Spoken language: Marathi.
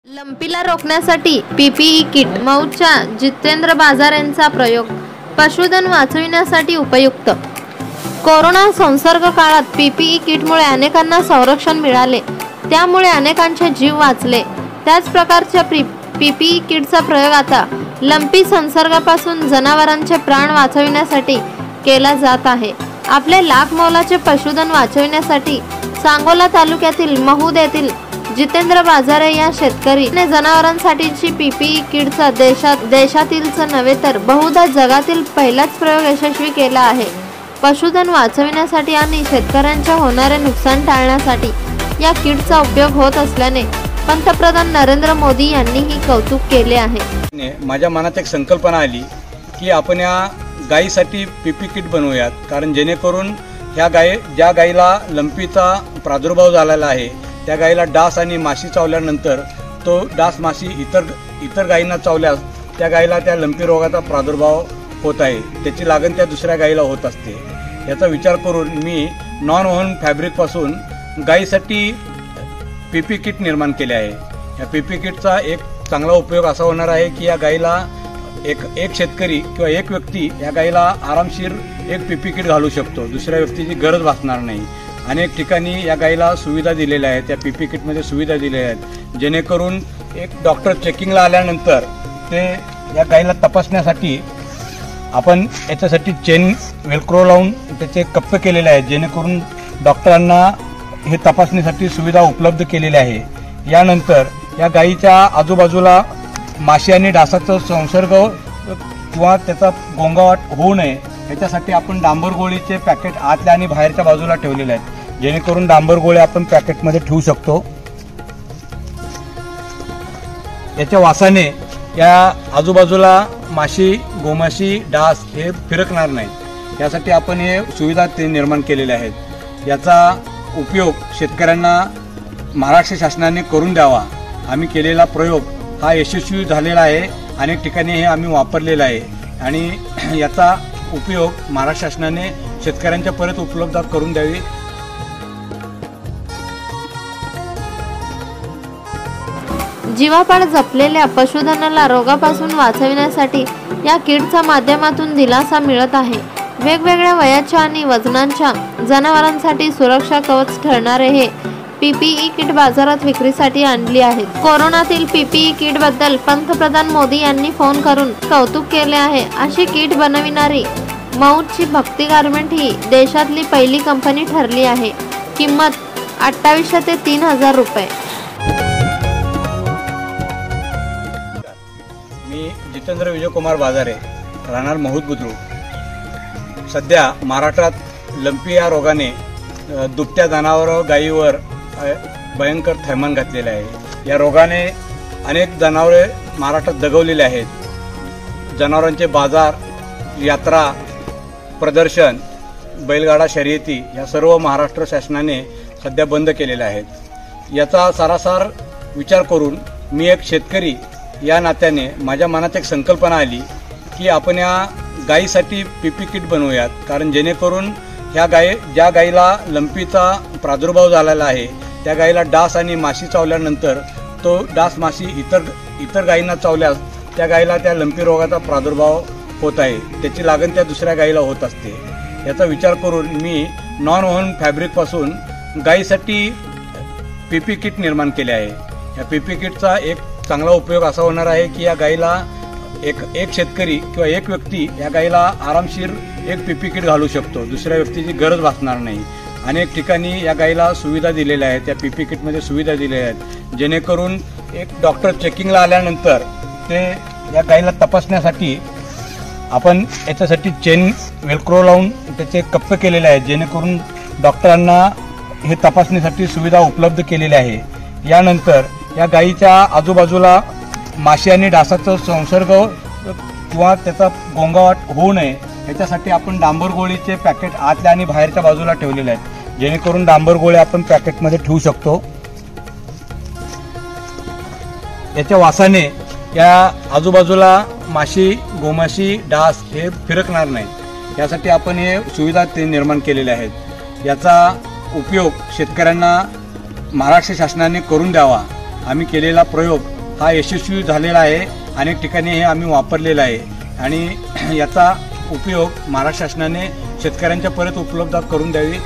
लंपीला रोखण्यासाठी पीपीई किट मौच्या जितेंद्र बाजार यांचा प्रयोग पशुधन वाचविण्यासाठी उपयुक्त। कोरोना संसर्ग काळात पीपीई किटमुळे अनेकांना संरक्षण मिळाले, त्यामुळे अनेकांचे जीव वाचले। त्याच प्रकारच्या पीपीई किटचा प्रयोग आता लंपी संसर्गापासून जनावरांचे प्राण वाचविण्यासाठी केला जात आहे। आपले लाख मोलाचे पशुधन वाचविण्यासाठी सांगोला तालुक्यातील महूद येथील जितेंद्र बाजारे या शेतकरी जनावरांसाठीची पीपीई किटचा देशातीलच नव्हे तर बहुधा जगातील पहिलाच प्रयोग यशस्वी केला आहे। पशुधन वाचविण्यासाठी आणि शेतकऱ्यांचे होणारे नुकसान टाळण्यासाठी या किटचा उपयोग होत असल्याने पंतप्रधान नरेंद्र मोदी यांनीही कौतुक केले आहे। माझ्या मनात एक संकल्पना आली की आपण या गायीसाठी पीपी किट बनवूयात, कारण जेणेकरून ज्या गायीला लंपीचा प्रादुर्भाव झालेला आहे त्या गायीला डास आणि माशी चावल्यानंतर तो डास माशी इतर गायींना चावल्यास त्या गायीला त्या लंपी रोगाचा प्रादुर्भाव होत आहे, त्याची लागण त्या दुसऱ्या गायीला होत असते। याचा विचार करून मी नॉन ओव्हन फॅब्रिकपासून गायीसाठी पीपी किट निर्माण केले आहे। या पीपी किटचा एक चांगला उपयोग असा होणार आहे की या गायीला एक शेतकरी किंवा एक व्यक्ती या गायीला आरामशीर एक पीपी किट घालू शकतो, दुसऱ्या व्यक्तीची गरज भासणार नाही। अनेक ठिकाणी या गायीला सुविधा दिलेल्या आहेत, त्या पीपी किटमध्ये सुविधा दिलेल्या आहेत, जेणेकरून एक डॉक्टर चेकिंगला आल्यानंतर ते या गायीला तपासण्यासाठी आपण याच्यासाठी चेन वेलक्रो लावून त्याचे कप्पे केलेले आहेत, जेणेकरून डॉक्टरांना हे तपासणीसाठी सुविधा उपलब्ध केलेली आहे। यानंतर या गायीच्या आजूबाजूला माशी आणि डासाचा संसर्ग किंवा त्याचा गोंगाट होऊ नये याच्यासाठी आपण डांबर गोळीचे पॅकेट आतल्या आणि बाहेरच्या बाजूला ठेवलेले आहेत, जेणेकरून डांबर गोळे आपण पॅकेटमध्ये ठेवू शकतो। याच्या वासाने या आजूबाजूला माशी, गोमाशी, डास हे फिरकणार नाहीत, यासाठी आपण हे सुविधा निर्माण केलेल्या आहेत। याचा उपयोग शेतकऱ्यांना महाराष्ट्र शासनाने करून द्यावा। आम्ही केलेला प्रयोग हा यशस्वी झालेला आहे, अनेक ठिकाणी हे आम्ही वापरलेला आहे आणि याचा उपयोग महाराष्ट्र शासनाने शेतकऱ्यांच्या परत उपलब्ध करून द्यावी। जीवापाड जपलेल्या पशुधनाला रोगापासून वाचविण्यासाठी या किटच्या माध्यमातून दिलासा मिळत आहे। वेगवेगळ्या वयाच्या आणि वजनांच्या जनावरांसाठी सुरक्षा कवच ठरणारे हे पीपीई किट बाजारात विक्रीसाठी आणली आहेत। कोरोनातील पीपीई किट बद्दल पंतप्रधान मोदी यांनी फोन करून कौतुक केले आहे। अशी किट बनविणारी मौची भक्ती गारमेंट ही देशातली पहिली कंपनी ठरली आहे। किंमत 2800 ते 3000 रुपये। मी जितेंद्र विजयकुमार बाजारे, राहणार महूद बुद्रुक। सध्या महाराष्ट्रात लंपी या रोगाने दुभत्या जनावर गायीवर भयंकर थैमान घातलेले आहे। या रोगाने अनेक जनावरे महाराष्ट्रात दगवलेले आहेत। जनावरांचे बाजार, यात्रा, प्रदर्शन, बैलगाडा शर्यती या सर्व महाराष्ट्र शासनाने सध्या बंद केलेल्या आहेत। याचा सारासार विचार करून मी एक शेतकरी या नात्याने माझ्या मनात एक संकल्पना आली की आपण या गायीसाठी पीपी किट बनवूयात, कारण जेणेकरून ज्या गायीला लंपीचा प्रादुर्भाव झालेला आहे त्या गायीला डास आणि माशी चावल्यानंतर तो डास माशी इतर गायींना चावल्यास त्या गायीला त्या लंपी रोगाचा प्रादुर्भाव होत आहे, त्याची लागण त्या दुसऱ्या गायीला होत असते। याचा विचार करून मी नॉन ओव्हन फॅब्रिकपासून गायीसाठी पीपी किट निर्माण केले आहे। या पीपी किटचा एक चांगला उपयोग असा होणार आहे की या गायीला एक शेतकरी किंवा एक व्यक्ती या गायीला आरामशीर एक पीपी किट घालू शकतो, दुसऱ्या व्यक्तीची गरज भासणार नाही। अनेक ठिकाणी या गायीला सुविधा दिलेल्या आहेत, त्या पीपी किटमध्ये सुविधा दिलेल्या आहेत, जेणेकरून एक डॉक्टर चेकिंगला आल्यानंतर ते या गायीला तपासण्यासाठी आपण याच्यासाठी चेन वेलक्रो लावून त्याचे कप्पे केलेले आहेत, जेणेकरून डॉक्टरांना हे तपासणीसाठी सुविधा उपलब्ध केलेली आहे। यानंतर या गायीच्या आजूबाजूला माशी आणि डासाचा संसर्ग किंवा त्याचा गोंगाट होऊ नये याच्यासाठी आपण डांबर गोळीचे पॅकेट आतल्या आणि बाहेरच्या बाजूला ठेवलेले आहेत, जेणेकरून डांबर गोळे आपण पॅकेटमध्ये ठेवू शकतो। याच्या वासाने या आजूबाजूला माशी, गोमाशी, डास हे फिरकणार नाहीत, यासाठी आपण हे सुविधा निर्माण केलेल्या आहेत। याचा उपयोग शेतकऱ्यांना महाराष्ट्र शासनाने करून द्यावा। आम्ही केलेला प्रयोग हा यशस्वी झालेला आहे। अनेक ठिकाणी हे आम्ही वापरलेलं आहे आणि याचा उपयोग महाराष्ट्र शासनाने शेतकऱ्यांच्या परत उपलब्ध करून द्यावी